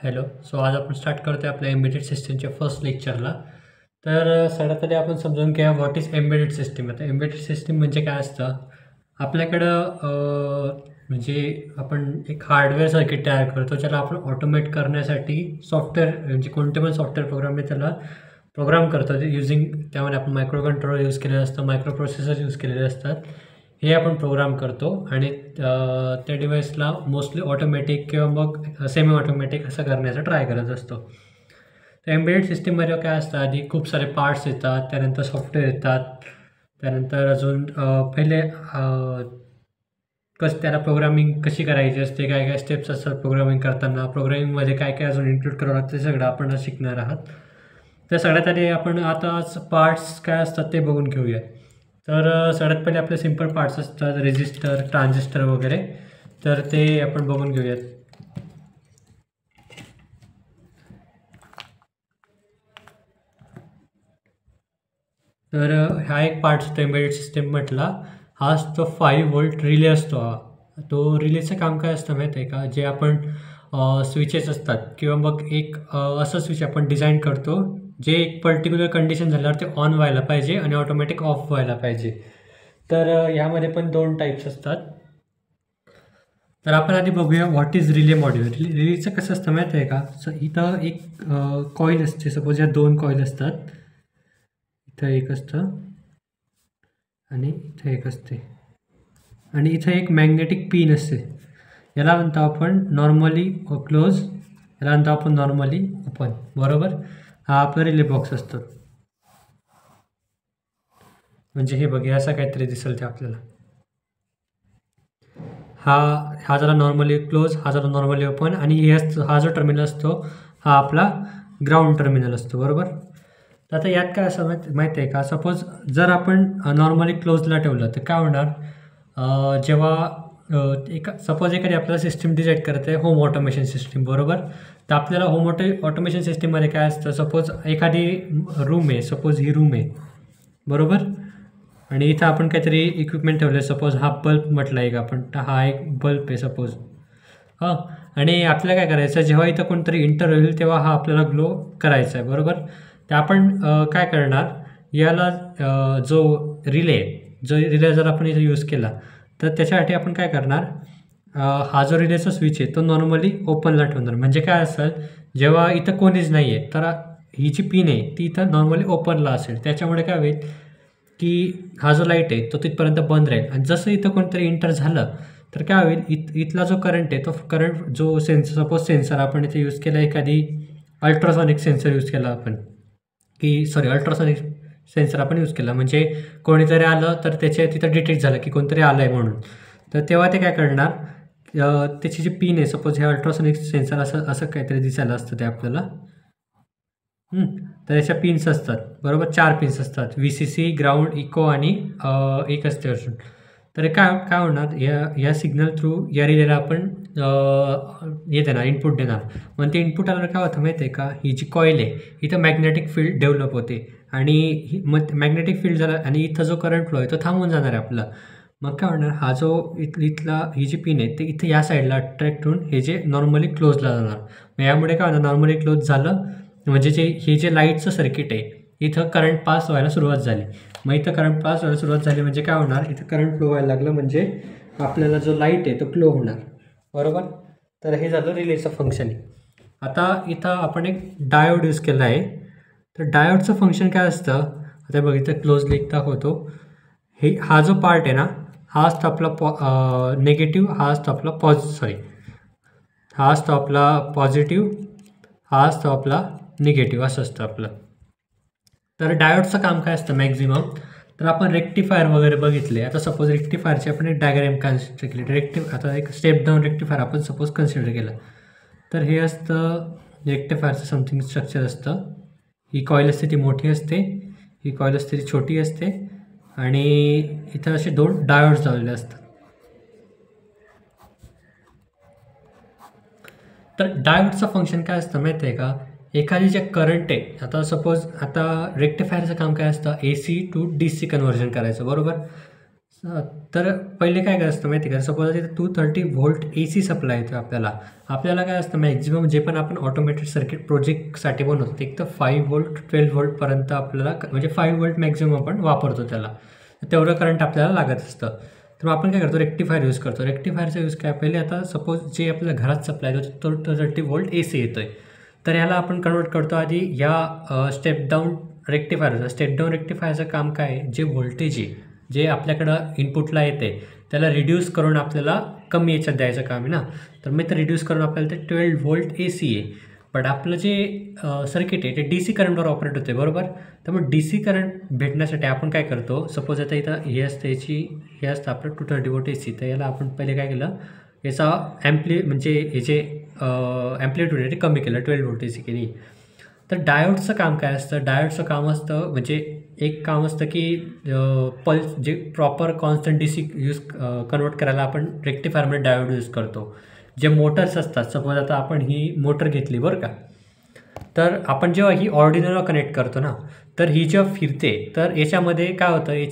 Hello. आज आपण start करतोय आपल्या एम्बेडेड सिस्टमच्या फर्स्ट लेक्चरला. सगळ्यात आधी आपण समजून घ्या व्हॉट इज एम्बेडेड सिस्टम. आता एम्बेडेड सिस्टम म्हणजे काय असतं, आपल्याकडं म्हणजे आपण एक हार्डवेअर सर्किट तयार करतो, ज्याला आपण ऑटोमेट करण्यासाठी सॉफ्टवेअर म्हणजे कोणते पण सॉफ्टवेअर प्रोग्रामने त्याला प्रोग्राम करतो युझिंग. त्यामध्ये आपण मायक्रो कंट्रोलर यूज केलेलं असतं, मायक्रो प्रोसेसर यूज केलेले असतात. हे आपण प्रोग्राम करतो आणि त्या डिव्हाइसला मोस्टली ऑटोमॅटिक किंवा मग सेमी ऑटोमॅटिक असं करण्याचा ट्राय करत असतो. तर एम्बेडेड सिस्टीममध्ये काय असतं, आधी खूप सारे पार्ट्स येतात, त्यानंतर सॉफ्टवेअर येतात, त्यानंतर अजून पहिले त्याला प्रोग्रामिंग कशी करायची असते, काय काय स्टेप्स असतात प्रोग्रामिंग करताना, प्रोग्रामिंगमध्ये काय काय अजून इन्क्लूड करावं लागतं, ते सगळं आपण शिकणार आहात. तर सगळ्यात आधी आपण आता पार्ट्स काय असतात ते बघून घेऊया. सगळ्यात पहिले आपले सिम्पल पार्ट्स असतात, रेजिस्टर, ट्रान्झिस्टर वगैरे. तर ते आपण बघून घेऊयात. तर हा एक पार्ट असतो एम्बेडेड सिस्टम म्हटला. हा असतो 5 व्होल्ट रिले असतो. तो रिलेचं काम काय असतं माहीत आहे का, जे आपण स्विचेस असतात किंवा मग एक असं स्विच आपण डिझाईन करतो जे एक पर्टिक्युलर कंडिशन झाल्यावर ते ऑन व्हायला पाहिजे आणि ऑटोमॅटिक ऑफ व्हायला पाहिजे. तर यामध्ये पण 2 टाईप्स असतात. तर आपण आधी बघूया व्हॉट इज रिले मॉड्यूल. रिलेचं कसं असतं माहीत आहे का, इथं एक कॉईल असते. सपोज या 2 कॉईल असतात, इथं एक असतं आणि इथं एक असते, आणि इथं एक मॅग्नेटिक पिन असते. याला म्हणतो आपण नॉर्मली क्लोज, याला म्हणतो आपण नॉर्मली ओपन. बरोबर. हा आपला रिले बॉक्स असतो. म्हणजे हे बघ, असं काहीतरी दिसेल ते आपल्याला. हा जरा नॉर्मली क्लोज, हा जरा नॉर्मली ओपन, आणि हा जो टर्मिनल असतो हा आपला ग्राउंड टर्मिनल असतो. बरोबर. तर आता यात काय असं माहिती आहे का, सपोज जर आपण नॉर्मली क्लोजला ठेवलं तर काय होणार, जेव्हा सपोज एखादी आपल्याला सिस्टीम डिझाईन करते आहे होम ऑटोमेशन सिस्टीम. बरोबर. तर आपल्याला होम ऑटोमेशन सिस्टीममध्ये काय असतं, सपोज एखादी रूम आहे, सपोज ही रूम आहे. बरोबर. आणि इथं आपण काहीतरी इक्विपमेंट ठेवलं आहे, सपोज हा बल्ब म्हटला एक आपण, हा एक बल्ब आहे सपोज. हां. आणि आपल्याला काय करायचं, जेव्हा इथं कोणतरी इंटर होईल तेव्हा हा आपल्याला ग्लो करायचा आहे. बरोबर. तर आपण काय करणार, याला जो रिले जर आपण इथं यूज केला तर त्याच्यासाठी आपण काय करणार, हा जो रिलेचा स्विच आहे तो नॉर्मली ओपनला ठेवणार. म्हणजे काय असेल, जेव्हा इथं कोणीच नाही आहे तर ही जी पिन आहे ती इथं नॉर्मली ओपनला असेल. त्याच्यामुळे काय होईल की हा जो लाईट आहे तो तिथपर्यंत बंद राहील, आणि जसं इथं कोणतरी इंटर झालं तर काय होईल, इथला जो करंट आहे तो करंट जो सपोज सेन्सर आपण इथे यूज केला, एखादी अल्ट्रासॉनिक सेन्सर यूज केला आपण, अल्ट्रासॉनिक सेन्सर आपण यूज केला, म्हणजे कोणीतरी आलं तर त्याच्या तिथं डिटेक्ट झालं की कोणतरी आलं आहे म्हणून. तर तेव्हा ते काय करणार, त्याची जी पिन आहे, सपोज हे अल्ट्रासॉनिक सेन्सर असं काहीतरी दिसायला असतं ते आपल्याला. तर याच्या पिन्स असतात. बरोबर. 4 पिन्स असतात, VCC, ग्राउंड, इको आणि एक असते अजून. तर काय होणार, या सिग्नल थ्रू या रिलेला आपण येते ना इनपुट देणार. मग ते इनपुट आल्यावर काय होतं माहिती आहे का, ही जी कॉईल आहे इथं मॅग्नेटिक फील्ड डेव्हलप होते, आणि मग मॅग्नेटिक फील्ड झाला आणि इथं जो करंट फ्लो आहे तो थांबून जाणार आहे आपला. मग काय होणार, हा जो इथला ही जी पिन आहे ते इथं या साईडला अट्रॅक्ट होऊन हे जे नॉर्मली क्लोजला जाणार. मग यामुळे काय होणार, नॉर्मली क्लोज झालं म्हणजे हे जे लाईटचं सर्किट आहे इथं करंट पास व्हायला सुरुवात झाली. मग इथं करंट पास व्हायला सुरुवात झाली म्हणजे काय होणार, इथं करंट फ्लो व्हायला लागलं म्हणजे आपल्याला जो लाईट आहे तो ग्लो होणार. बरोबर. तर हे झालं रिलेचं फंक्शन. आता इथं आपण एक डायोड यूज केला आहे. तर डायोडचं फंक्शन काय असतं, आता बघ इथं क्लोजली दाखवतो. हा जो पार्ट आहे ना, हा असतो आपला निगेटिव्ह, हा असतो आपला हा असतो आपला पॉझिटिव्ह, हा असतो आपला निगेटिव्ह, असं असतं आपलं. तर डायोडचं काम काय असतं मॅक्झिमम, तर आपण रेक्टिफायर वगैरे बघितले. आता सपोज रेक्टिफायरची आपण एक डायग्राम कन्सिडर केली. आता एक स्टेप डाऊन रेक्टिफायर आपण सपोज कन्सिडर केलं, तर हे असतं रेक्टिफायरचं समथिंग स्ट्रक्चर असतं. ही कॉईल असते ती मोठी असते, ही कॉईल असते ती छोटी असते, आणि इथं असे 2 डायोड्स लावलेले असतात. तर डायोडचं फंक्शन काय असतं माहिती आहे का, एखादी जे करंट आहे, आता सपोज आता रेक्टिफायरचं काम काय असतं, AC टू DC कन्व्हर्जन करायचं. बरोबर. तर पहिले काय असतं माहिती आहे का, सपोज इथे 230 व्होल्ट AC सप्लाय येतो आपल्याला काय असतं मॅक्झिमम जे पण आपण ऑटोमेटेड सर्किट प्रोजेक्टसाठी बनवतो ते एक तर 5 व्होल्ट 12 व्होल्टपर्यंत आपल्याला म्हणजे 5 व्होल्ट मॅक्झिमम आपण वापरतो त्याला, तेवढं करंट आपल्याला लागत असतं. तर मग आपण काय करतो, रेक्टिफायर यूज करतो. रेक्टिफायरचा यूज काय, पहिले आता सपोज जे आपल्या घरात सप्लाय येतो तो 30 व्होल्ट AC येतो आहे, तर याला आपण कन्वर्ट करतो आधी या स्टेप डाऊन रेक्टिफायरचं. स्टेप डाऊन रेक्टिफायरचं काम काय आहे, जे व्होल्टेज आहे जे आपल्याकडं इनपुटला येते त्याला रिड्यूस करून आपल्याला कमी याच्यात द्यायचं काम आहे ना. तर मी तर रिड्यूस करून आपल्याला ते 12 व्होल्ट AC आहे, बट आपलं जे सर्किट आहे ते DC करंटवर ऑपरेट होते बरोबर. तर मग DC करंट भेटण्यासाठी आपण काय करतो, सपोज आता इथं हे असतं हे असतं आपलं 230 व्होल्ट AC, तर याला आपण पहिले काय केलं, याचा म्हणजे याचे ॲम्प्लिट्यूड आहे ते कमी केलं, 12 व्होल्ट AC केली. तर डायोडचं काम काय असतं, डायोडचं काम असतं म्हणजे एक काम असतं की पल्स जे proper constant DC use convert करायला आपण रेक्टिफायरमध्ये डायोड यूज करतो. जे मोटर्स असतात, सपोज आता आपण ही मोटर घेतली बरं का, तर आपण जेव्हा ही ऑर्डिनलला कनेक्ट करतो ना, तर ही जेव्हा फिरते तर याच्यामध्ये काय होतं,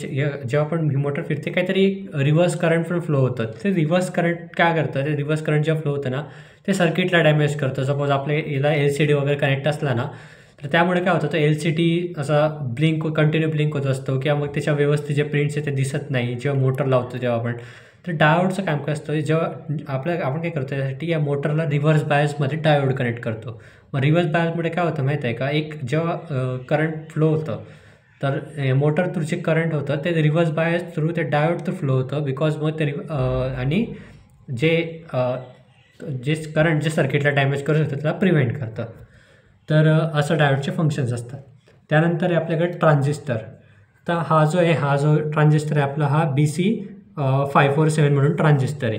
जेव्हा आपण ही मोटर फिरते काहीतरी रिव्हर्स करंट पण फ्लो होतं. ते रिव्हर्स करंट काय करतं, ते रिव्हर्स करंट जेव्हा फ्लो होतं ना ते सर्किटला डॅमेज करतं. सपोज आपल्या याला LCD वगैरे कनेक्ट असला ना, तर त्यामुळे काय होतं, तर LCD असा कंटिन्यू ब्लिंक होत असतो किंवा मग त्याच्या व्यवस्थित जे प्रिंट्स आहे ते दिसत नाही जेव्हा मोटर लावतो जेव्हा आपण. तर डायोडचं काम काय असतं, जेव्हा आपण काय करतो यासाठी या मोटरला रिव्हर्स बायसमध्ये डायोड कनेक्ट करतो. मग रिव्हर्स बायसमुळे काय होतं माहीत आहे का, एक जेव्हा करंट फ्लो होतं तर मोटर थ्रू जे करंट होतं ते रिव्हर्स बायस थ्रू ते डायोड थ्रू फ्लो होतं, बिकॉज मग ते आणि जे करंट जे सर्किटला डॅमेज करू शकतं त्याला प्रिव्हेंट करतं. तर असं डायोडचे फंक्शन्स असतात. त्यानंतर आहे आपल्याकडे ट्रान्झिस्टर. तर हा जो ट्रान्झिस्टर आहे आपला, हा BC 547 म्हणून ट्रान्झिस्टर आहे.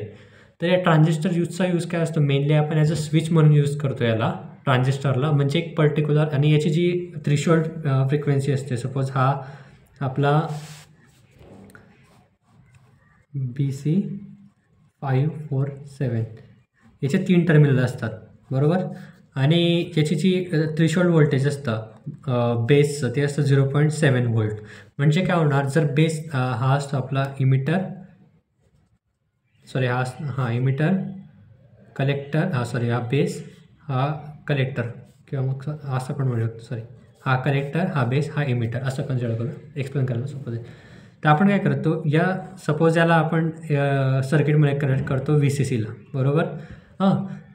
तर या ट्रान्झिस्टर यूज काय असतो, मेनली आपण ॲज अ स्विच म्हणून यूज करतो याला ट्रान्झिस्टरला. म्हणजे एक पर्टिक्युलर आणि याची जी थ्रेशोल्ड फ्रिक्वेन्सी असते, सपोज हा आपला BC 547, याचे 3 टर्मिनल असतात बरोबर. आणि याची जी थ्रेशोल्ड व्होल्टेज असतं बेसचं ते असतं 0.7 व्होल्ट. म्हणजे काय होणार, जर बेस हा असतो आपला इमिटर इमिटर कलेक्टर हा बेस हा कलेक्टर किंवा मग असं पण म्हणू शकतो, हा कलेक्टर हा बेस हा इमिटर, असं कन्सिडर करू, एक्सप्लेन करायला सपोज आहे. तर आपण काय करतो, सपोज याला आपण सर्किटमध्ये कनेक्ट करतो VCCला बरोबर.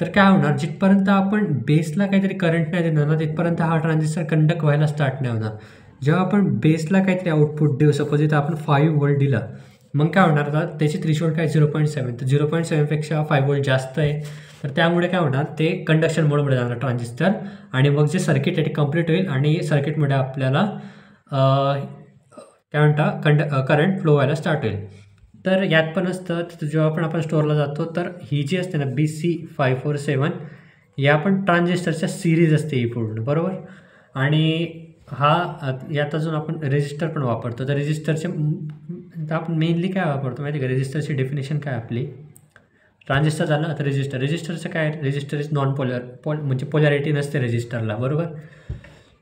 तर काय होणार, जिथपर्यंत आपण बेसला काहीतरी करंट नाही देणार ना तिथपर्यंत हा ट्रान्झिस्टर कंडक्ट व्हायला स्टार्ट नाही होणार. जेव्हा आपण बेसला काहीतरी आउटपुट देऊ, सपोज इथं आपण 5 व्होल्ट दिलं, मग काय होणार, आता त्याची थ्रेशोल्ड काय 0.7, तर 0.7पेक्षा 5 व्होल्ट जास्त आहे. तर त्यामुळे काय होणार, ते कंडक्शन मोडमध्ये जाणार ट्रान्झिस्टर आणि मग जे सर्किट आहे ते कंप्लीट होईल आणि सर्किटमध्ये आपल्याला काय म्हणता करंट फ्लो व्हायला स्टार्ट होईल. तर यात पण असतं, जेव्हा आपण स्टोअरला जातो तर ही जी असते ना BC 547 या पण ट्रान्झिस्टरच्या सिरीज असते ही पूर्ण बरोबर. आणि यात अजून आपण रेजिस्टर पण वापरतो. तर रेजिस्टरचे आपण मेनली काय वापरतो माहिती का, रेजिस्टरची डेफिनेशन काय आपली, ट्रान्झिस्टर झालं आता रेजिस्टरचं काय, रेजिस्टर इज नॉन म्हणजे पोलॅरिटी नसते रेजिस्टरला बरोबर.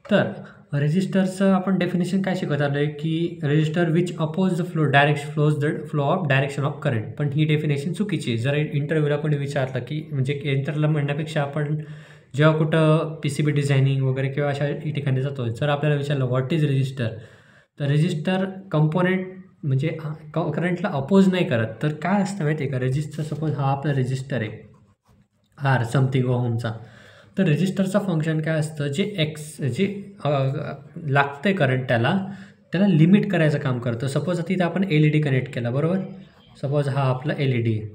तर रेजिस्टरचं आपण डेफिनेशन काय शिकत आलो आहे की resistor which oppose the flow of direction of current. पण ही डेफिनेशन चुकीची आहे. जर इंटरव्ह्यूला कोणी विचारलं की म्हणजे इंटरव्ह्यूला म्हणण्यापेक्षा आपण जेव्हा कुठं PCB डिझायनिंग वगैरे किंवा अशा ठिकाणी जातो, जर आपल्याला विचारलं व्हॉट इज रेजिस्टर, तर रेजिस्टर कंपोनेंट म्हणजे करंटला अपोज नाही करत. तर काय असतं माहिती आहे का, रेजिस्टर सपोज हा आपला रेजिस्टर आहे समथिंग ओहमचा, तर रेजिस्टरचं फंक्शन काय असतं, जे लागतं आहे करंट त्याला लिमिट करायचं काम करतं. सपोज आता इथं आपण LED कनेक्ट केला बरोबर, सपोज हा आपला LED आहे,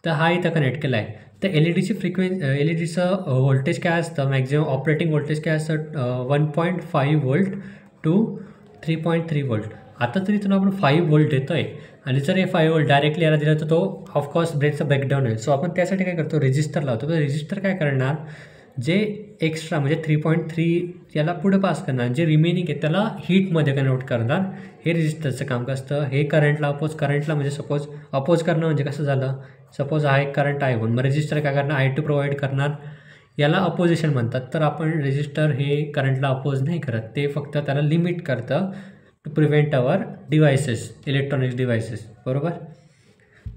तर हा इथं कनेक्ट केला आहे. तर LEDचं व्होल्टेज काय असतं, मॅक्झिमम ऑपरेटिंग व्होल्टेज काय असतं 1.5 व्होल्ट टू 3.3 व्होल्ट. आता तरी इथून आपण 5 व्होल्ट देतो आहे आणि जर हे 5 व्होल्ट डायरेक्टली याला दिला तर तो ऑफकोर्स ब्रेकडाऊन होईल. सो आपण त्यासाठी काय करतो, रेजिस्टर लावतो. तर रेजिस्टर काय करणार, जे एक्स्ट्रा म्हणजे 3.3 याला पुढे पास करणार, जे रिमेनिंग आहे त्याला हीटमध्ये कन्वर्ट करणार. हे रेजिस्टरचं काम असतं. हे करंटला म्हणजे सपोज अपोज करणं म्हणजे कसं झालं, सपोज हा एक करंट I1, मग रेजिस्टर काय करणार I2 प्रोव्हाइड करणार, याला अपोजिशन म्हणतात. तर आपण रेजिस्टर हे करंटला अपोज नाही करत, ते फक्त त्याला लिमिट करतं to prevent our devices, electronics devices, बरोबर.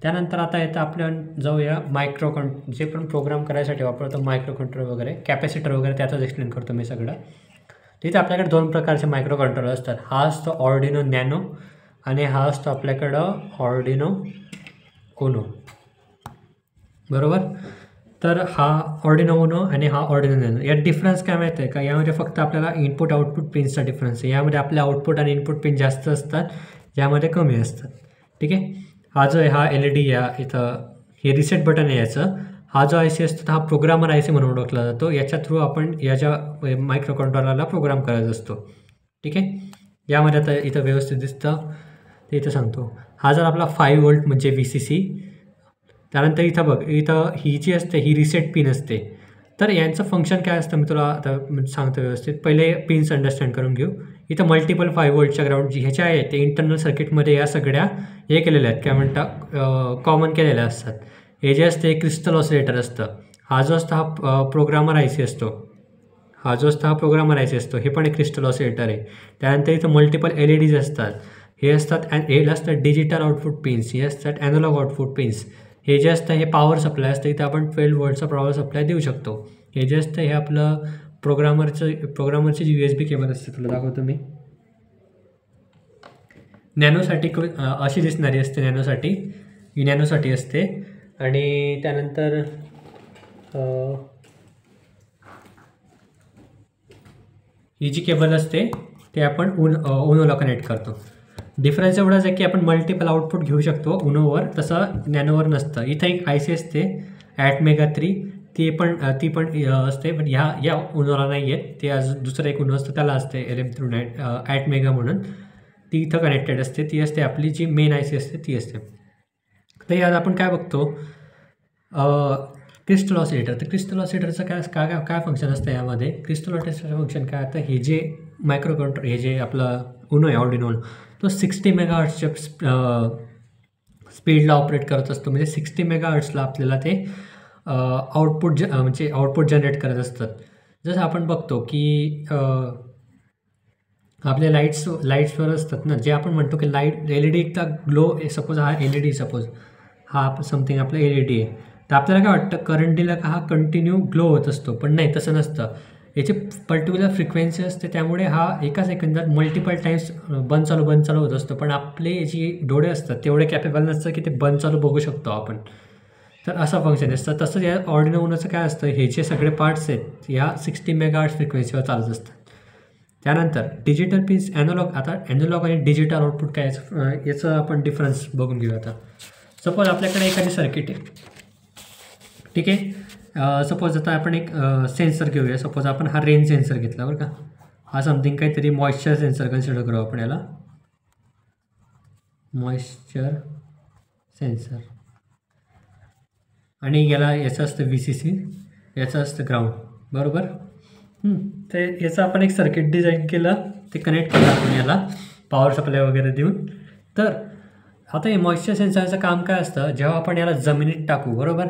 त्यानंतर आता येतं आपण जाऊया जे पण प्रोग्राम करायसाठी वापरतो मायक्रो कंट्रोलर वगैरे, कॅपॅसिटर वगैरे त्याचाच एक्सप्लेन करतो मी सगळं. तिथे आपल्याकडे 2 प्रकारचे मायक्रो कंट्रोलर असतात. हा असतो ऑर्डिनो नॅनो आणि हा असतो आपल्याकडं ऑर्डिनो उनो, बरोबर. तर हा ऑर्डिनो उनो आणि हा ऑर्डिनो नॅनो, यात डिफरन्स काय माहिती आहे का? यामध्ये फक्त आपल्याला इनपुट आउटपुट पिनचा डिफरन्स आहे. यामध्ये आपले आउटपुट आणि इनपुट पिन जास्त असतात, यामध्ये कमी असतात, ठीक आहे. हा जो आहे हा LED या इथं हे रिसेट बटन आहे याचं. हा जो IC असतो हा प्रोग्रामर IC म्हणून ओळखला जातो. याच्या थ्रू आपण याच्या मायक्रो कंट्रोलरला प्रोग्राम करायचा असतो, ठीक आहे. यामध्ये आता इथं व्यवस्थित दिसतं ते इथं सांगतो. हा जर आपला 5 व्होल्ट म्हणजे VCC. त्यानंतर इथं बघ, इथं ही जी असते ही रिसेट पिन असते. तर यांचं फंक्शन काय असतं मी तुला आता सांगतो व्यवस्थित. पहिले पिन्स अंडरस्टँड करून घेऊ. इथं मल्टिपल 5 व्होल्टच्या ग्राउंड जी ह्याच्या आहे ते इंटरनल सर्किटमध्ये या सगळ्या हे केलेल्या आहेत, काय म्हणतात, कॉमन केलेल्या असतात. हे जे असते हे क्रिस्टल ऑसिलेटर असतं. हा जो असतो हा प्रोग्रामर IC असतो. हा जो असतो हा प्रोग्रामर IC असतो. हे पण एक क्रिस्टल ऑसिलेटर आहे. त्यानंतर इथं मल्टिपल LEDs असतात. हे असतात हे असतात डिजिटल आउटपुट पिन्स. हे असतात ॲनालॉग आउटपुट पिन्स. हे जे असतं हे पॉवर सप्लाय असतं. इथं आपण 12 व्होल्टचा पॉवर सप्लाय देऊ शकतो. हे जे असतं हे आपलं प्रोग्रामरची जी USB केबल असते, तुला दाखवतो मी. नॅनोसाठी अशी दिसणारी असते, नॅनोसाठी असते. आणि त्यानंतर ही जी केबल असते ते आपण उनोला कनेक्ट करतो. डिफरन्स एवढाच आहे की आपण मल्टिपल आउटपुट घेऊ शकतो उनोवर, तसं नॅनोवर नसतं. इथं एक IC असते ATmega 3, ती पण असते, पण या उनोला नाही आहे. ते दुसरं एक उनो असतं त्याला असते LM3 ATmega म्हणून, ती इथं कनेक्टेड असते. ती असते आपली जी मेन IC असते ती असते. तर यात आपण काय बघतो, क्रिस्टल ऑसिलेटर. तर क्रिस्टल ऑसिलेटरचं काय फंक्शन असतं यामध्ये. क्रिस्टल ऑसिलेटरचं फंक्शन काय आता, हे जे मायक्रो कंट्रोलर हे जे आपलं उनो आहे ऑर्डिनो उनो, तो 60 मेगाहर्ट्जच्या स्पीडला ऑपरेट करत असतो. म्हणजे 60 मेगाहर्ट्जला आपल्याला ते आउटपुट जनरेट करत असतात. जसं आपण बघतो की आपल्या लाईट्सवर असतात ना, जे आपण म्हणतो की लाईट LED एकदा ग्लो, सपोज हा LED, सपोज हा समथिंग आपला LED आहे, तर आपल्याला काय वाटतं करंट दिला का हा कंटिन्यू ग्लो होत असतो, पण नाही, तसं नसतं. याची पर्टिक्युलर फ्रिक्वेन्सी असते, त्यामुळे हा एका सेकंदात मल्टिपल टाईम्स बंद चालू होत असतो. पण आपले जे डोळे असतात तेवढे कॅपेबल नसतं की ते बंद चालू बघू शकतो आपण. तर असं फंक्शन असतं. तसंच या ऑर्डिनो उनोचं काय असतं, हे जे सगळे पार्ट्स आहेत या 60 मेगाहर्ट्ज फ्रिक्वेन्सीवर चालत असतात. त्यानंतर डिजिटल पिन्स, ॲनालॉग आणि डिजिटल आउटपुट काय याचं आपण डिफरन्स बघून घेऊ. आता सपोज आपल्याकडे एखादी सर्किट आहे, ठीक आहे. सपोज आता आपण एक सेन्सर घेऊया. सपोज आपण हा रेन सेन्सर घेतला, बरं का. हा समथिंग काहीतरी मॉइश्चर सेन्सर कन्सिडर करू आपण याला, मॉइश्चर सेन्सर. आणि याचं असतं VCC, याचं असतं ग्राउंड, बरोबर. तर याचं आपण एक सर्किट डिझाईन केलं, ते कनेक्ट केलं आपण याला पॉवर सप्लाय वगैरे देऊन. तर आता हे मॉइश्चर सेन्सरचं काम काय असतं, जेव्हा आपण याला जमिनीत टाकू, बरोबर,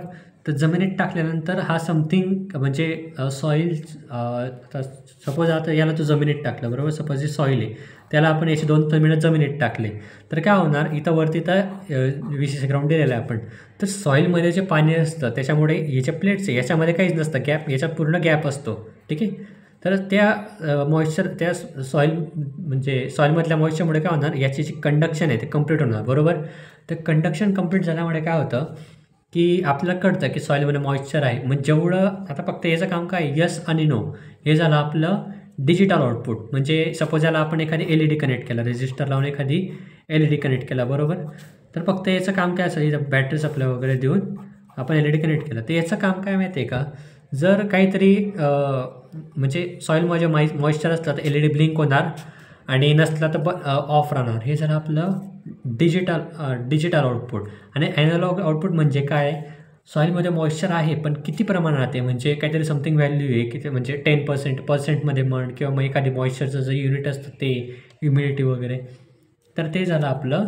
तर जमिनीत टाकल्यानंतर हा समथिंग म्हणजे सॉईल, सपोज आता याला तू जमिनीत टाकलं, बरोबर. सपोज हे सॉईल आहे, त्याला आपण याचे 2 टर्मिनल जमिनीत टाकले, तर काय होणार, इथं वरती तर VCC ग्राउंड दिलेलं आहे आपण. तर सॉईलमध्ये जे पाणी असतं त्याच्यामुळे याच्या प्लेट्स आहे, याच्यामध्ये काहीच नसतं, गॅप, याच्यात पूर्ण गॅप असतो, ठीक आहे. तर त्या सॉईलमधल्या मॉइश्चरमुळे काय होणार, याची जी कंडक्शन आहे ते कंप्लीट होणार, बरोबर. तर कंडक्शन कंप्लीट झाल्यामुळे काय होतं की आपल्याला कळतं की सॉईलमध्ये मॉइश्चर आहे. मग जेवढं आता फक्त याचं काम काय, यस आणि नो, हे झालं आपलं डिजिटल आउटपुट. म्हणजे सपोज याला आपण एखादी LED कनेक्ट केला, रेजिस्टर लावून एखादी LED कनेक्ट केला, बरोबर. तर फक्त याचं काम काय असेल, बॅटरी सप्लाय वगैरे देऊन आपण LED कनेक्ट केलं. तर याचं काम काय माहिती आहे का, जर काहीतरी म्हणजे सॉईलमध्ये मॉइश्चर असलं तर LED ब्लिंक होणार आणि नसला तर ऑफ राहणार. हे झालं आपलं डिजिटल आउटपुट. आणि ॲनालॉग आउटपुट म्हणजे काय, सॉईलमध्ये मॉइश्चर आहे पण किती प्रमाणात आहे, म्हणजे काहीतरी समथिंग व्हॅल्यू आहे की ते म्हणजे 10%मध्ये म्हण, किंवा मग एखादी मॉइश्चरचं जे युनिट असतं ते ह्युमिडिटी वगैरे. तर ते झालं आपलं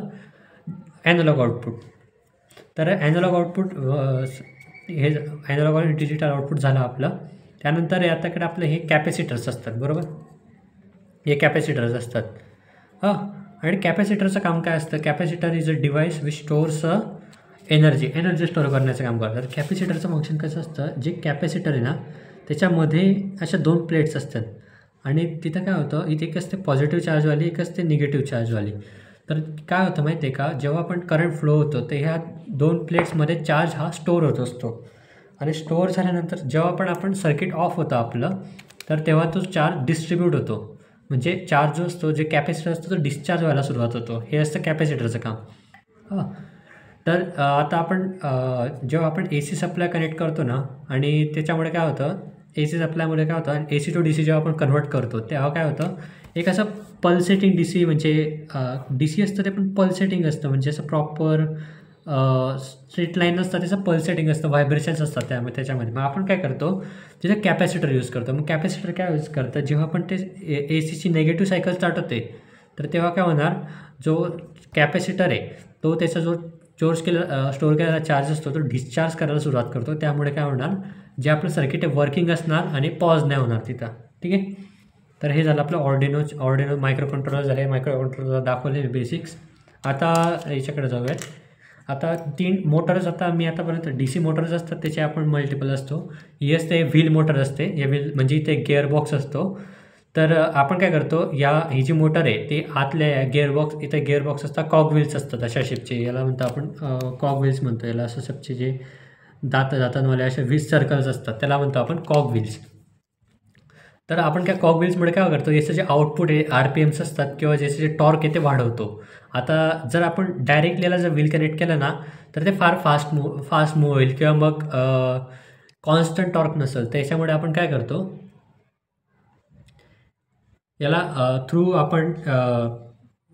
ॲनालॉग आउटपुट. तर ॲनालॉग आउटपुट हे ॲनालॉग आणि डिजिटल आउटपुट झालं आपलं. त्यानंतर याच्याकडे आपलं हे कॅपॅसिटर्स असतात, बरोबर. हे कॅपॅसिटर्स असतात. हां. आणि कॅपॅसिटरचं काम काय असतं? Capacitor is a device which stores energy store करण्याचं काम करतं. तर कॅपॅसिटरचं फंक्शन कसं असतं, जे कॅपॅसिटर आहे ना त्याच्यामध्ये अशा 2 प्लेट्स असतात आणि तिथं काय होतं, इथे एक असते पॉझिटिव्ह चार्जवाली, एक असते निगेटिव्ह चार्जवाली. तर काय होतं माहिती आहे का, जेव्हा आपण करंट फ्लो होतो तर ह्या 2 प्लेट्समध्ये चार्ज हा स्टोअर होत असतो आणि स्टोअर झाल्यानंतर जेव्हा आपण सर्किट ऑफ होतं आपलं, तर तेव्हा तो चार्ज डिस्ट्रीब्यूट होतो. म्हणजे चार्ज जो असतो, जे कॅपॅसिटर असतो तो डिस्चार्ज व्हायला सुरुवात होतो. हे असतं कॅपॅसिटरचं काम. हां. तर आता आपण जेव्हा आपण AC सप्लाय कनेक्ट करतो ना आणि त्याच्यामुळे काय होतं, AC सप्लायमुळे काय होतं, AC टू DC जेव्हा आपण कन्व्हर्ट करतो तेव्हा काय होतं, एक असं पल्सेटिंग DC म्हणजे DC असतं ते पण पल्सेटिंग असतं, म्हणजे असं प्रॉपर स्ट्रेट लाईन नसतं, त्याचं पल्सेटिंग असतं, व्हायब्रेशन्स असतात त्याच्यामध्ये. मग आपण काय करतो, तिथे कॅपॅसिटर यूज करतो. मग कॅपॅसिटर काय यूज करतं, जेव्हा आपण ते ACची निगेटिव्ह सायकल स्टार्ट होते तर तेव्हा काय होणार, जो कॅपॅसिटर आहे तो त्याचा जो स्टोअर केलेला चार्ज असतो तो डिस्चार्ज करायला सुरुवात करतो. त्यामुळे काय होणार, जे आपलं सर्किट आहे वर्किंग असणार आणि पॉज नाही होणार तिथं. ठीक आहे. तर हे झालं आपलं ऑर्डिनो मायक्रो कंट्रोलर झाले. मायक्रो कंट्रोलर दाखवले बेसिक्स. आता याच्याकडे जाऊयात. आता 3 मोटर्स, आता मी आतापर्यंत DC मोटर्स असतात त्याचे आपण मल्टिपल असतो. ही असते व्हील मोटर असते. या व्हील म्हणजे इथे गिअरबॉक्स असतो. तर आपण काय करतो, ही जी मोटर आहे ते आतल्या इथे गिअरबॉक्स असतात, कॉग व्हील्स असतात अशा शेपचे. याला म्हणतो आपण कॉग व्हील्स म्हणतो याला. असं शेपचे जे दातांवाले असे 20 सर्कल्स असतात त्याला म्हणतो आपण कॉग व्हील्स. तर आपण काय कॉग व्हील्समुळे काय करतो, याचं जे आउटपुट आहे RPMs असतात किंवा ज्याचं जे टॉर्क आहे ते वाढवतो. आता जर आपण डायरेक्टली याला जर व्हील कनेक्ट केलं ना तर ते फार फास्ट मूव्ह होईल किंवा मग कॉन्स्टंट टॉर्क नसेल. तर याच्यामुळे आपण काय करतो, याला थ्रू आपण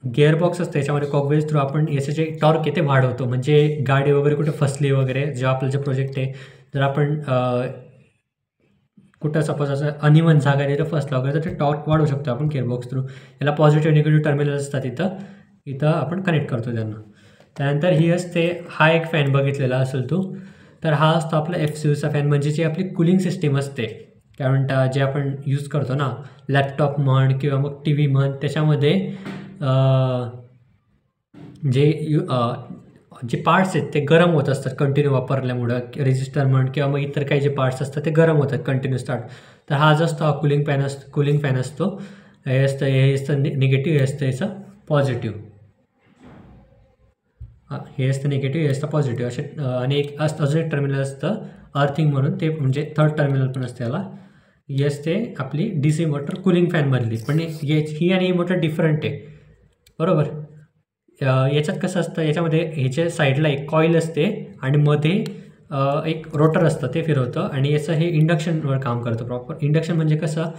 गिअरबॉक्स असतं याच्यामध्ये कॉगवेल्स थ्रू आपण याचं जे टॉर्क आहे ते वाढवतो. म्हणजे गाडी वगैरे कुठे फसली वगैरे, जेव्हा आपलं जे प्रोजेक्ट आहे जर आपण कुठं सपोज असं अनइवन जागा तिथं फसला वगैरे तर ते टॉर्क वाढवू शकतो आपण गिअरबॉक्स थ्रू. याला पॉझिटिव्ह निगेटिव्ह टर्मिनल असतात इथं आपण कनेक्ट करतो त्यांना. त्यानंतर ही असते, हा एक फॅन बघितलेला असेल तू, तर हा असतो आपला FCUचा फॅन, म्हणजे जी आपली कूलिंग सिस्टीम असते काय म्हणता, जे आपण यूज करतो ना लॅपटॉप म्हण किंवा मग TV म्हण, त्याच्यामध्ये जे पार्ट्स आहेत ते गरम होत असतात कंटिन्यू वापरल्यामुळं. रेजिस्टर म्हण किंवा मग इतर काही जे पार्ट्स असतात ते गरम होतात कंटिन्यू स्टार्ट. तर हा जो असतो हा कूलिंग फॅन असतो. हे असतं निगेटिव्ह, हे असतं याचं पॉझिटिव्ह. हे असतं निगेटिव्ह, हे असतं पॉझिटिव्ह असे. आणि एक अजून एक टर्मिनल असतं अर्थिंग म्हणून, ते म्हणजे थर्ड टर्मिनल पण असते याला. ही असते आपली DC मोटर कूलिंग फॅनमधली. पण ही आणि ही मोटर डिफरंट आहे, बरोबर. याच्यात कसं असतं, याच्यामध्ये ह्याच्या साईडला एक कॉईल असते आणि मध्ये एक रोटर असतं ते फिरवतं आणि याचं हे इंडक्शनवर काम करतं प्रॉपर. इंडक्शन म्हणजे कसं,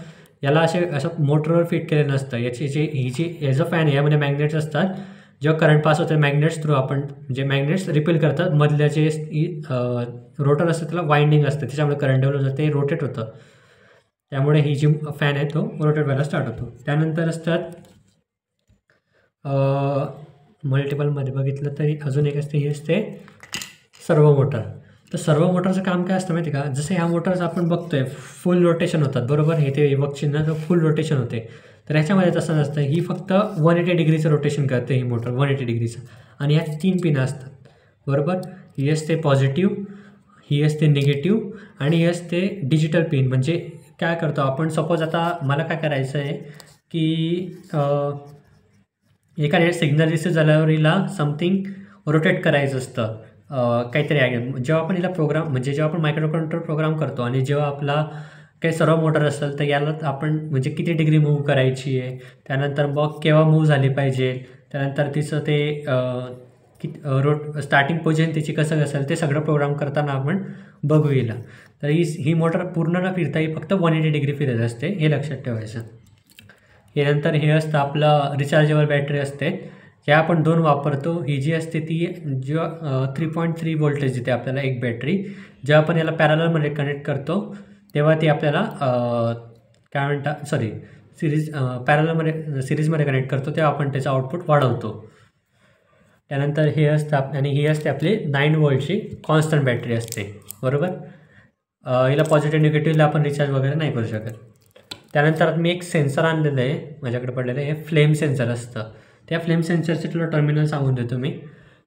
याला असं मोटरवर फिट केलेलं नसतं. याचं फॅन आहे, यामध्ये मॅग्नेट्स असतात. जेव्हा करंट पास होतं मॅग्नेट्स थ्रू आपण म्हणजे मॅग्नेट्स रिपेल करतात. मधल्या जे रोटर असतं त्याला वाइंडिंग असतं, त्याच्यामुळे करंट डेव्हलप होतं, ते रोटेट होतं. त्यामुळे ही जी फॅन आहे तो रोटेट व्हायला स्टार्ट होतो. त्यानंतर असतात मल्टिपलमध्ये बघितलं तरी अजून एक असते, ही असते सर्वो मोटर. तर सर्वो मोटरचं काम काय असतं माहिती का, जसं ह्या मोटर्स आपण बघतोय फुल रोटेशन होतात, बरोबर. हे ते बघशील ना फुल रोटेशन होते. तर ह्याच्यामध्ये तसं नसतं, ही फक्त 180 डिग्रीचं रोटेशन करते ही मोटर, 180 डिग्रीचं. आणि ह्या 3 पिन असतात, बरोबर. ही असते पॉझिटिव्ह, ही असते निगेटिव्ह आणि ही असते डिजिटल पिन. म्हणजे काय करतो आपण, सपोज आता मला काय करायचं आहे की एखाद्या सिग्नल रिसीव झाल्यावर हिला समथिंग रोटेट करायचं असतं, काहीतरी आहे. जेव्हा आपण हिला प्रोग्राम म्हणजे जेव्हा आपण मायक्रो कंट्रोलर प्रोग्राम करतो आणि जेव्हा आपला काही सर्व मोटर असेल तर याला आपण म्हणजे किती डिग्री मूव्ह करायची आहे, त्यानंतर मग केव्हा मूव्ह झाली पाहिजे, त्यानंतर तिचं ते स्टार्टिंग पोझिशन तिची कसं असेल ते सगळं प्रोग्राम करताना आपण बघू येईल. तर ही मोटर पूर्ण न फिरता ही फक्त 180 डिग्री फिरत असते, हे लक्षात ठेवायचं. यानंतर हे असतं आपलं रिचार्जेबल बॅटरी असते, ज्या आपण 2 वापरतो. ही जी असते ती जेव्हा 3.3 व्होल्टेज देते आपल्याला एक बॅटरी. जेव्हा आपण याला पॅरललमध्ये कनेक्ट करतो तेव्हा ती आपल्याला काय म्हणतात सिरीजमध्ये कनेक्ट करतो तेव्हा आपण त्याचं आउटपुट वाढवतो. त्यानंतर हे असतं आणि ही असते आपली 9 व्होल्टची कॉन्स्टंट बॅटरी असते, बरोबर. हिला पॉझिटिव्ह निगेटिव्हला आपण रिचार्ज वगैरे नाही करू शकत. त्यानंतर मी एक सेन्सर आणलेलं आहे माझ्याकडे पडलेलं आहे, हे फ्लेम सेन्सर असतं. त्या फ्लेम सेन्सरचे तुला टर्मिनल सांगून देतो मी.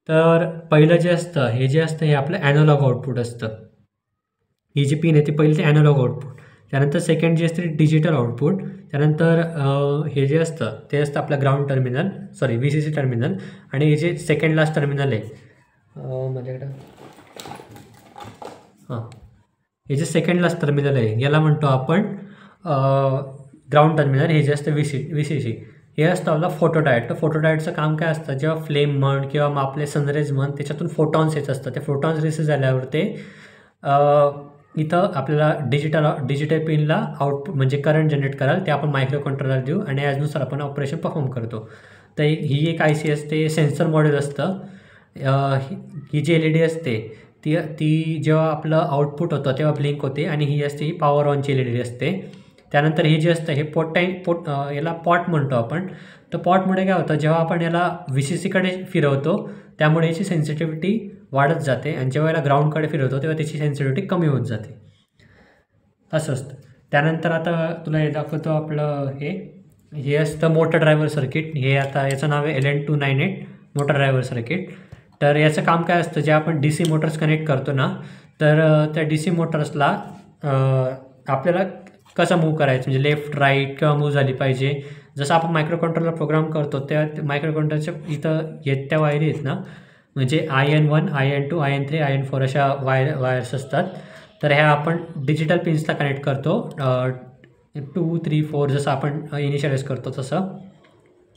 तर पहिलं जे असतं हे आपलं ॲनालॉग आउटपुट असतं. ही जी पिन आहे ती पहिली ते ॲनालॉग आउटपुट, त्यानंतर सेकंड जे असते ते डिजिटल आउटपुट, त्यानंतर हे जे असतं ते असतं आपलं ground terminal, sorry VCC terminal, आणि हे जे सेकंड लास्ट टर्मिनल आहे माझ्याकडं, हां, हे जे सेकंड लास्ट टर्मिनल आहे याला म्हणतो आपण ग्राउंड टर्मिनल. हे जे असतं VCC हे असतं आपला फोटोडायोड. तर फोटोडायोडचं काम काय असतं, जेव्हा फ्लेम म्हण किंवा मग आपले सनरेज म्हण त्याच्यातून फोटॉन्स येत असतात, ते फोटॉन्स रिसीव झाल्यावर ते इथं आपल्याला डिजिटल पिनला आउटपुट म्हणजे करंट जनरेट कराल, ते आपण मायक्रो कंट्रोलर देऊ आणि यानुसार आपण ऑपरेशन परफॉर्म करतो. तर ही एक IC असते, सेन्सर मॉड्यूल असतं. ही जी LED असते ती जेव्हा आपलं आउटपुट होतं तेव्हा ब्लिंक होते, आणि ही असते ही पॉवर ऑनची LED असते. त्यानंतर हे जे असतं हे याला पॉट म्हणतो आपण. तर पॉटमुळे काय होतं, जेव्हा आपण याला VCCकडे फिरवतो त्यामुळे याची सेन्सिटिव्हिटी वाढत जाते, आणि जेव्हा याला ग्राउंडकडे फिरवतो तेव्हा त्याची सेन्सिटिव्हिटी कमी होत जाते, असं असतं. त्यानंतर आता तुला हे दाखवतो आपलं हे असतं मोटर ड्रायव्हर सर्किट. हे आता याचं नाव आहे LN298 मोटर ड्रायव्हर सर्किट. तर याचं काम काय असतं, जे आपण DC मोटर्स कनेक्ट करतो ना, तर त्या DC मोटर्सला आपल्याला कसं मूव्ह करायचं, म्हणजे लेफ्ट राईट किंवा मूव्ह झाली पाहिजे. जसं आपण मायक्रो कंट्रोलर प्रोग्राम करतो त्या मायक्रो कंट्रोलरच्या इथं त्या वायरी आहेत ना, म्हणजे IN1 IN2 IN3 IN4 अशा वायर्स असतात. तर ह्या आपण डिजिटल पिन्सला कनेक्ट करतो 2 3 4 जसं आपण इनिशियलाइज करतो तसं,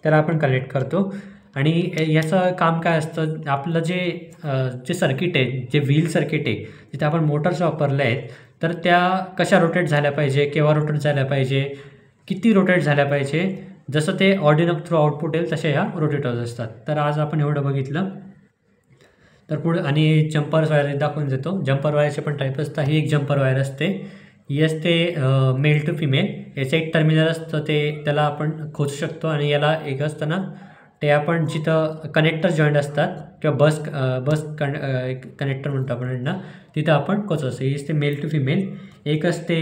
तर आपण कनेक्ट करतो. आणि याचं काम काय असतं, आपलं जे सर्किट आहे, जे व्हील सर्किट आहे, जिथे आपण मोटर्स वापरले आहेत, तर त्या कशा रोटेट झाल्या पाहिजे, केव्हा रोटेट झाल्या पाहिजे, किती रोटेट झाल्या पाहिजे, जसं ते ऑर्डिनो थ्रू आउटपुट येईल तसे ह्या रोटेट होत असतात. तर आज आपण एवढं बघितलं. तर पुढे आणि जम्पर वायर दाखवून देतो. जम्पर वायरचे पण टाईप असतात. ही एक जम्पर वायर असते, ही असते मेल टू फिमेल. याचं एक टर्मिनल असतं, त्याला आपण खोचू शकतो, आणि याला एक असतं ना, ते आपण जिथं कनेक्टर जॉईंट असतात किंवा बस कनेक्टर म्हणतो आपण यांना, तिथं आपण खोचवतो. ही असते मेल टू फिमेल. एक असते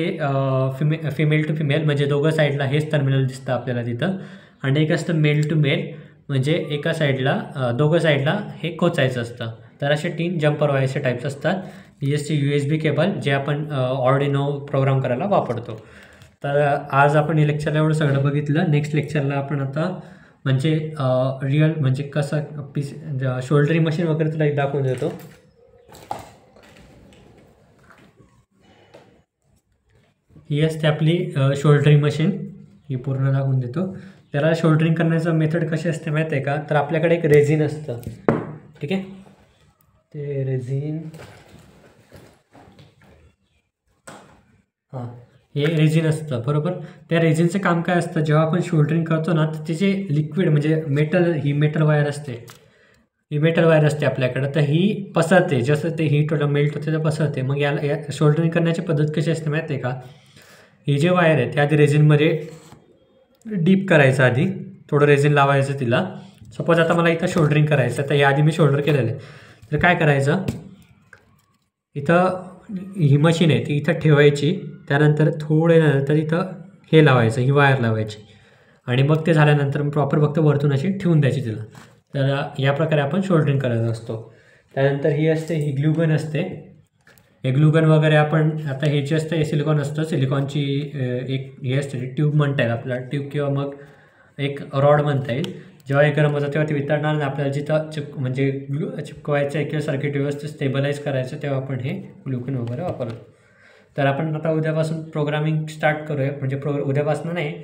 फिमेल टू फिमेल, म्हणजे दोघं साईडला हेच टर्मिनल दिसतं आपल्याला तिथं. आणि एक असतं मेल टू मेल, म्हणजे एका साईडला दोघं साईडला हे खोचायचं असतं. तर असे 3 जम्पर वायरचे टाईप्स असतात. ही असते USB केबल, जे आपण ऑर्डिनो प्रोग्राम करायला वापरतो. तर आज आपण हे लेक्चरला एवढं सगळं बघितलं. नेक्स्ट लेक्चरला आपण आता म्हणजे रिअल म्हणजे कसं शोल्डरिंग मशीन वगैरे तुला एक दाखवून देतो. ही असते आपली शोल्डरिंग मशीन, ही पूर्ण दाखवून देतो. त्याला शोल्डरिंग करण्याचं मेथड कशी असते माहीत आहे का, तर आपल्याकडे एक रेझिन असतं, ठीक आहे. ते रेझिन, हां, हे रेझिन असतं बरोबर. त्या रेझिनचं काम काय असतं, जेव्हा आपण शोल्डरिंग करतो ना, तर त्याचे लिक्विड म्हणजे ही मेटल वायर असते आपल्याकडं. तर ही पसरते, जसं ते हीट होतं मेल्ट होते तर पसरते. मग या शोल्डरिंग करण्याची पद्धत कशी असते माहिती आहे का, ही जे वायर आहे त्या आधी रेझिनमध्ये डीप करायचं, आधी थोडं रेझिन लावायचं तिला. सपोज आता मला इथं शोल्डरिंग करायचं, तर याआधी मी शोल्डर केलेलं आहे. तर काय करायचं, इथं ही मशीन आहे ती इथं ठेवायची, त्यानंतर थोड्यानंतर इथं हे लावायचं, ही वायर लावायची, आणि मग ते झाल्यानंतर प्रॉपर फक्त वरतून अशी ठेवून द्यायची तिला. तर या प्रकारे आपण शोल्डरिंग करत असतो. त्यानंतर ही ग्लूगन असते. हे ग्लूगन वगैरे आपण आता हे जे असतं हे सिलिकॉन असतं. सिलिकॉनची एक हे असते ट्यूब म्हणता येईल आपल्याला, ट्यूब किंवा मग एक रॉड म्हणता येईल. जेव्हा हे गरम होतं तेव्हा ते वितळणार नाही. आपल्याला जिथं चिपकवायचं आहे किंवा सर्किट व्यवस्थित स्टेबलाइज करायचं तेव्हा आपण हे ग्लुकन वगैरे वापरतो. तर आपण आता उद्यापासून प्रोग्रामिंग स्टार्ट करूया, म्हणजे उद्यापासून नाही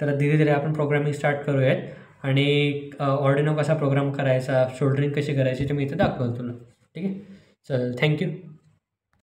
तर धीरे धीरे आपण प्रोग्रामिंग स्टार्ट करूयात, आणि ऑर्डिनो कसा प्रोग्राम करायचा, शोल्डरिंग कशी करायची ते मी इथं दाखवतो तुला, ठीक आहे. चल, थँक्यू.